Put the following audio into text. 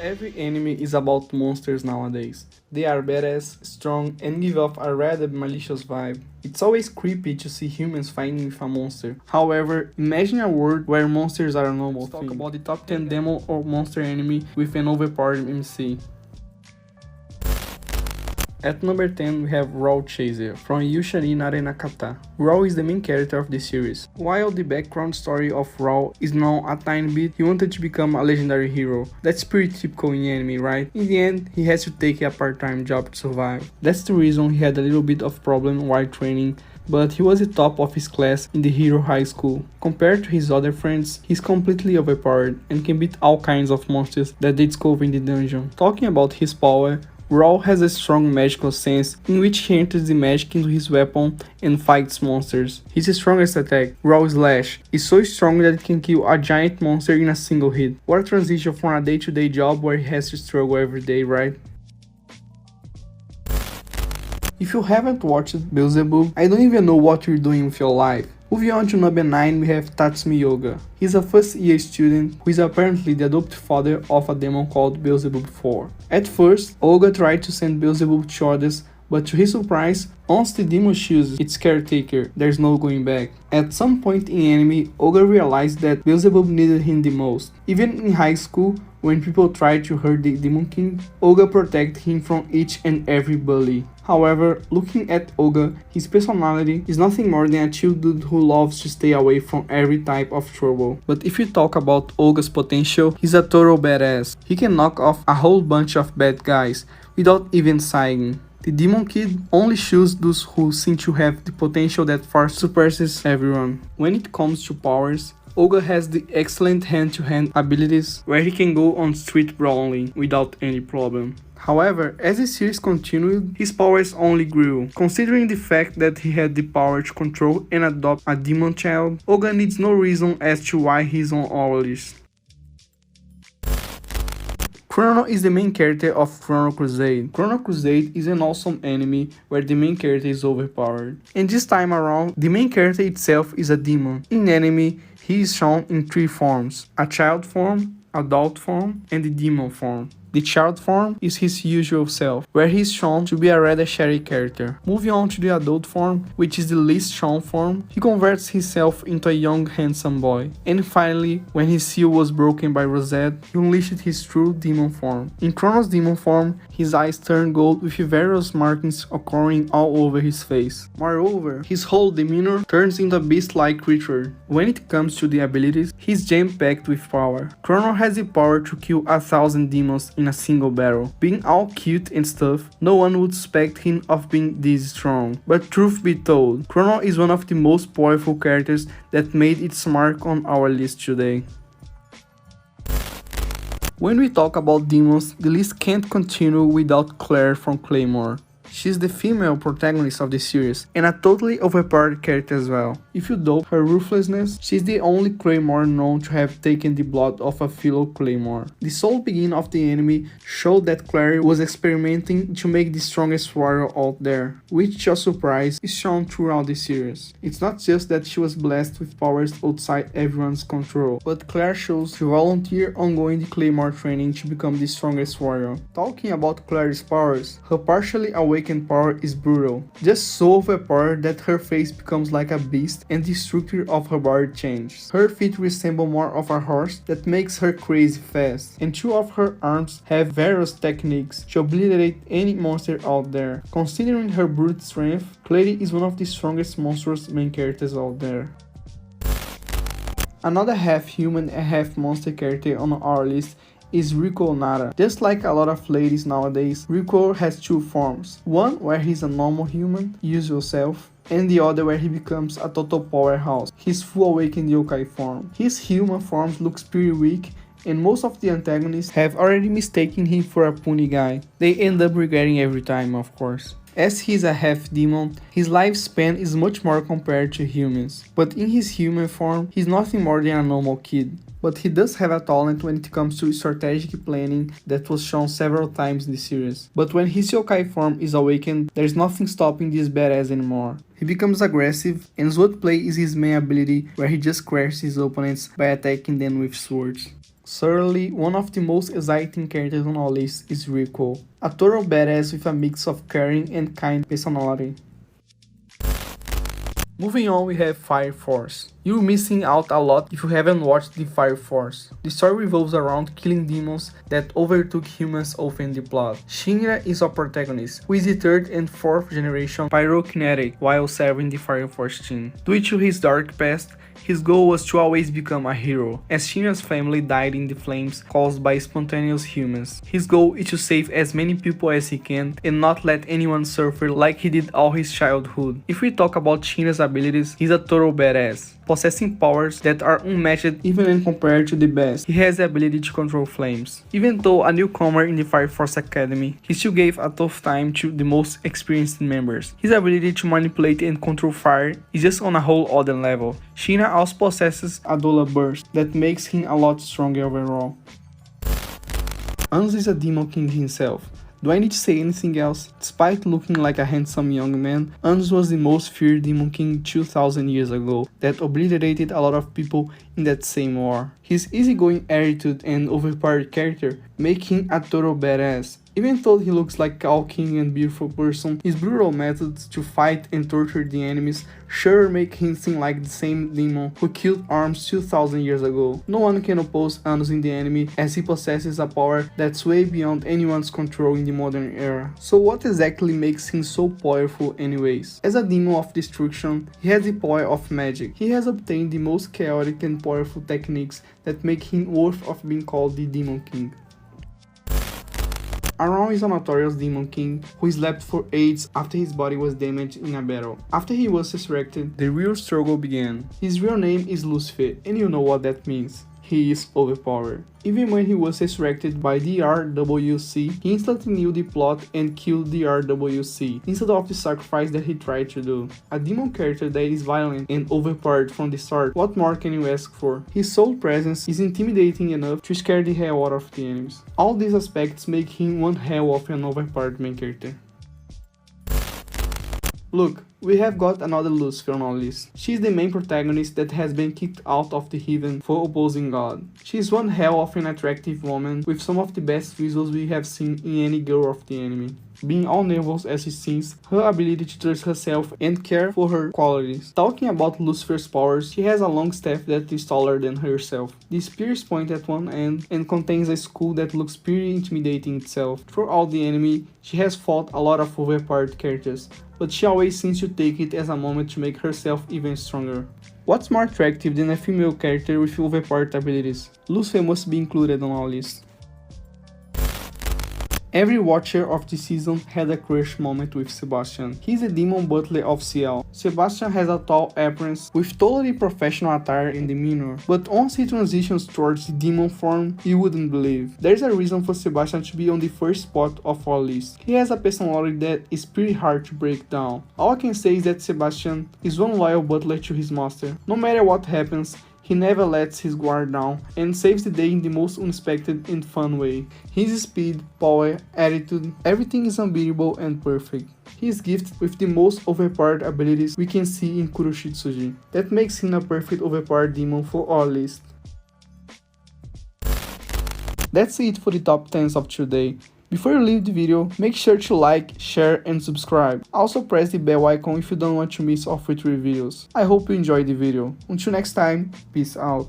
Every enemy is about monsters nowadays. They are badass, strong, and give off a rather malicious vibe. It's always creepy to see humans fighting with a monster. However, imagine a world where monsters are a normal thing. Let's talk about the top 10 demo or monster enemy with an overpowered MC. At number 10 we have Raw Chaser from Yushari Narenakata. Raw is the main character of the series. While the background story of Raw is known a tiny bit, he wanted to become a legendary hero. That's pretty typical in anime, right? In the end, he has to take a part-time job to survive. That's the reason he had a little bit of problem while training, but he was the top of his class in the Hero High School. Compared to his other friends, he's completely overpowered and can beat all kinds of monsters that they discover in the dungeon. Talking about his power, Raw has a strong magical sense in which he enters the magic into his weapon and fights monsters. His strongest attack, Raw Slash, is so strong that it can kill a giant monster in a single hit. What a transition from a day-to-day job where he has to struggle every day, right? If you haven't watched Beelzebub, I don't even know what you're doing with your life. Moving on to number 9, we have Tatsumi Yoga. He's a first year student who is apparently the adopted father of a demon called Beelzebub 4. At first, Olga tried to send Beelzebub to Odess, but to his surprise, once the demon chooses its caretaker, there's no going back. At some point in anime, Olga realized that Beelzebub needed him the most. Even in high school, when people tried to hurt the Demon King, Olga protected him from each and every bully. However, looking at Olga, his personality is nothing more than a chill dude who loves to stay away from every type of trouble. But if you talk about Olga's potential, he's a total badass. He can knock off a whole bunch of bad guys without even sighing. The Demon Kid only chooses those who seem to have the potential that far surpasses everyone. When it comes to powers, Olga has the excellent hand-to-hand abilities where he can go on street brawling without any problem. However, as the series continued, his powers only grew. Considering the fact that he had the power to control and adopt a demon child, Olga needs no reason as to why he's on our list. Chrono is the main character of Chrono Crusade. Chrono Crusade is an awesome anime where the main character is overpowered. And this time around, the main character itself is a demon. In anime, he is shown in 3 forms: a child form, adult form, and the demon form. The child form is his usual self, where he is shown to be a rather shy character. Moving on to the adult form, which is the least shown form, he converts himself into a young handsome boy. And finally, when his seal was broken by Rosette, he unleashed his true demon form. In Chrono's demon form, his eyes turn gold with various markings occurring all over his face. Moreover, his whole demeanor turns into a beast-like creature. When it comes to the abilities, he's jam-packed with power. Chrono has the power to kill 1,000 demons in a single battle. Being all cute and stuff, no one would suspect him of being this strong. But truth be told, Chrono is one of the most powerful characters that made its mark on our list today. When we talk about demons, the list can't continue without Claire from Claymore. She's the female protagonist of the series, and a totally overpowered character as well. If you doubt her ruthlessness, she's the only Claymore known to have taken the blood of a fellow Claymore. The sole beginning of the anime showed that Claire was experimenting to make the strongest warrior out there, which to your surprise is shown throughout the series. It's not just that she was blessed with powers outside everyone's control, but Claire chose to volunteer ongoing the Claymore training to become the strongest warrior. Talking about Claire's powers, her partially awakened power is brutal, just so overpowered that her face becomes like a beast and the structure of her body changes. Her feet resemble more of a horse that makes her crazy fast, and 2 of her arms have various techniques to obliterate any monster out there. Considering her brute strength, Clary is one of the strongest monstrous main characters out there. Another half human and half monster character on our list is Rico Nara. Just like a lot of ladies nowadays, Rico has 2 forms. One where he's a normal human, usual self, and the other where he becomes a total powerhouse, his full awakened yokai form. His human form looks pretty weak, and most of the antagonists have already mistaken him for a puny guy. They end up regretting every time, of course. As he is a half-demon, his lifespan is much more compared to humans, but in his human form, he's nothing more than a normal kid. but he does have a talent when it comes to strategic planning that was shown several times in the series. But when his yokai form is awakened, there's nothing stopping this badass anymore. He becomes aggressive, and swordplay is his main ability, where he just crashes his opponents by attacking them with swords. Certainly, one of the most exciting characters on our list is Rico, a total badass with a mix of caring and kind personality. Moving on, we have Fire Force. You're missing out a lot if you haven't watched the Fire Force. The story revolves around killing demons that overtook humans often the plot. Shinra is our protagonist, who is the third and fourth generation pyrokinetic while serving the Fire Force team. Due to his dark past, his goal was to always become a hero, as Shinra's family died in the flames caused by spontaneous humans. His goal is to save as many people as he can and not let anyone suffer like he did all his childhood. If we talk about Shinra's abilities, he's a total badass, possessing powers that are unmatched even when compared to the best. He has the ability to control flames. Even though a newcomer in the Fire Force Academy, he still gave a tough time to the most experienced members. His ability to manipulate and control fire is just on a whole other level. Shinra also possesses a Dola burst that makes him a lot stronger overall. Anzu is a demon king himself. Do I need to say anything else? Despite looking like a handsome young man, Anzu was the most feared demon king 2000 years ago that obliterated a lot of people in that same war. His easygoing attitude and overpowered character make him a total badass. Even though he looks like a king and beautiful person, his brutal methods to fight and torture the enemies sure make him seem like the same demon who killed Arms 2000 years ago. No one can oppose Anzu in the enemy, as he possesses a power that's way beyond anyone's control in the modern era. So what exactly makes him so powerful anyways? As a demon of destruction, he has the power of magic. He has obtained the most chaotic and powerful techniques that make him worth of being called the Demon King. Aron is a notorious demon king who slept for ages after his body was damaged in a battle. After he was resurrected, the real struggle began. His real name is Lucifer, and you know what that means. He is overpowered. Even when he was resurrected by the RWC, he instantly knew the plot and killed the RWC, instead of the sacrifice that he tried to do. A demon character that is violent and overpowered from the start, what more can you ask for? His sole presence is intimidating enough to scare the hell out of the enemies. All these aspects make him one hell of an overpowered main character. Look, we have got another Lucifer on our list. She is the main protagonist that has been kicked out of the heaven for opposing God. She is one hell of an attractive woman with some of the best visuals we have seen in any girl of the enemy. Being all nervous as she seems, her ability to trust herself and care for her qualities. Talking about Lucifer's powers, she has a long staff that is taller than herself. The spears point at one end and contains a skull that looks pretty intimidating itself. Throughout the enemy, she has fought a lot of overpowered characters, but she always seems to take it as a moment to make herself even stronger. What's more attractive than a female character with overpowered abilities? Lucifer must be included on our list. Every watcher of the season had a crush moment with Sebastian. He's a demon butler of Ciel. Sebastian has a tall appearance with totally professional attire and demeanor, but once he transitions towards the demon form, you wouldn't believe. There's a reason for Sebastian to be on the first spot of our list. He has a personality that is pretty hard to break down. All I can say is that Sebastian is one loyal butler to his master. No matter what happens, he never lets his guard down and saves the day in the most unexpected and fun way. His speed, power, attitude, everything is unbeatable and perfect. He is gifted with the most overpowered abilities we can see in Kuroshitsuji. That makes him a perfect overpowered demon for our list. That's it for the top 10s of today. Before you leave the video, make sure to like, share and subscribe. Also press the bell icon if you don't want to miss our future videos. I hope you enjoyed the video. Until next time, peace out.